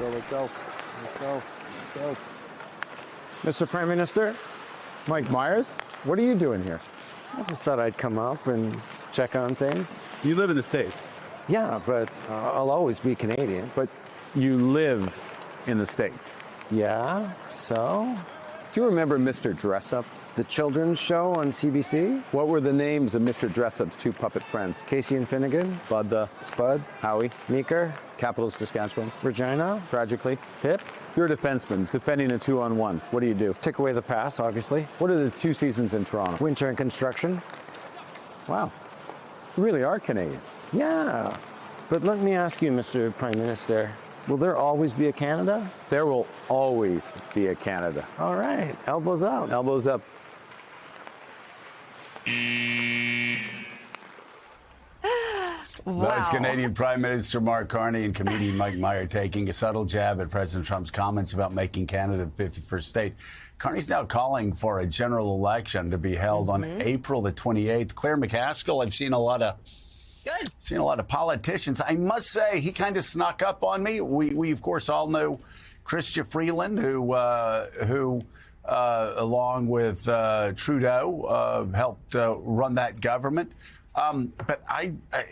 Let's go. Mr. Prime Minister, Mike Myers, what are you doing here? I just thought I'd come up and check on things. You live in the States, Yeah, but I'll always be Canadian. but you live in the States. Yeah, so? Do you remember Mr. Dressup? The children's show on CBC? What were the names of Mr. Dressup's two puppet friends? Casey and Finnegan? Bud the Spud? Howie, Meeker? Capitol Saskatchewan. Regina? Tragically, Pip? you're a defenseman defending a 2-on-1. What do? Take away the pass, obviously. What are the 2 seasons in Toronto? Winter and construction? Wow, you really are Canadian. Yeah. But let me ask you, Mr. Prime Minister, will there always be a Canada? There will always be a Canada. All right, elbows up. Elbows up. Wow. That's Canadian Prime Minister Mark Carney and comedian Mike Meyer taking a subtle jab at President Trump's comments about making Canada the 51st state. Carney's now calling for a general election to be held on April the 28th. Claire McCaskill, I've seen a lot of politicians. I must say, he kind of snuck up on me. We of course all know Chrystia Freeland, who along with Trudeau, helped run that government. But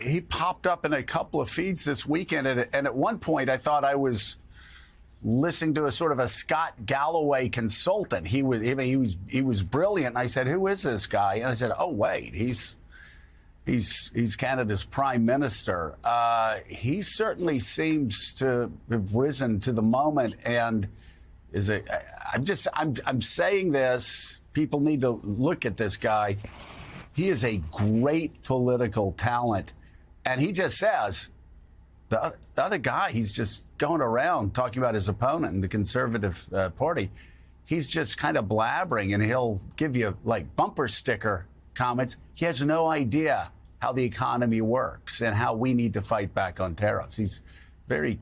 he popped up in a couple of feeds this weekend, and at one point I thought I was listening to a sort of a Scott Galloway consultant. He was brilliant. And I said, "Who is this guy?" And I said, "Oh wait, he's Canada's Prime Minister." He certainly seems to have risen to the moment, and I'm saying this. People need to look at this guy. He is a great political talent, and he just says, the other guy, he's just going around talking about his opponent in the Conservative Party. He's just kind of blabbering, and he'll give you like bumper sticker comments. He has no idea how the economy works and how we need to fight back on tariffs. He's a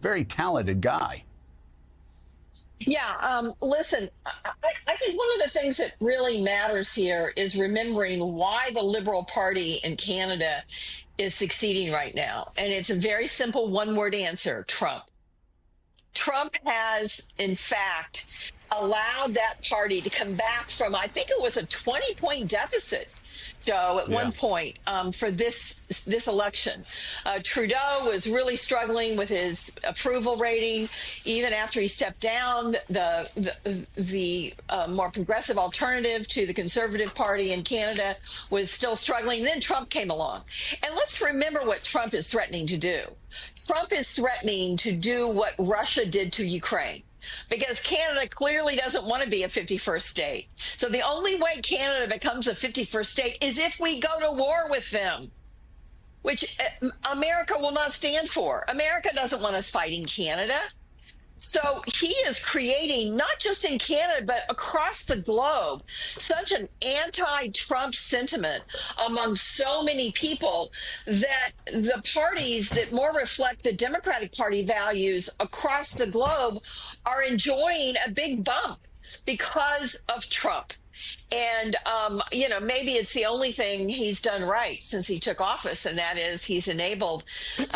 very talented guy. Yeah, listen, I think one of the things that really matters here is remembering why the Liberal Party in Canada is succeeding right now. And it's a very simple one-word answer: Trump. Trump has, in fact, allowed that party to come back from, I think it was a 20-point deficit, Joe, at one point for this election. Trudeau was really struggling with his approval rating. Even after he stepped down, the more progressive alternative to the Conservative Party in Canada was still struggling. Then Trump came along. And let's remember what Trump is threatening to do. Trump is threatening to do what Russia did to Ukraine, because Canada clearly doesn't want to be a 51st state. So the only way Canada becomes a 51st state is if we go to war with them, which America will not stand for. America doesn't want us fighting Canada. So he is creating, not just in Canada, but across the globe, such an anti-Trump sentiment among so many people that the parties that more reflect the Democratic Party values across the globe are enjoying a big bump because of Trump. And, maybe it's the only thing he's done right since he took office, and that is he's enabled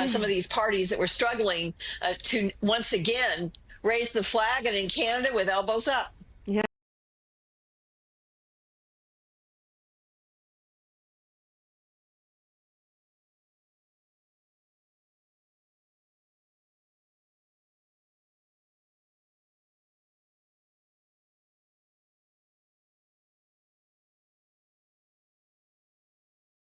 some of these parties that were struggling to once again raise the flag, and in Canada with elbows up.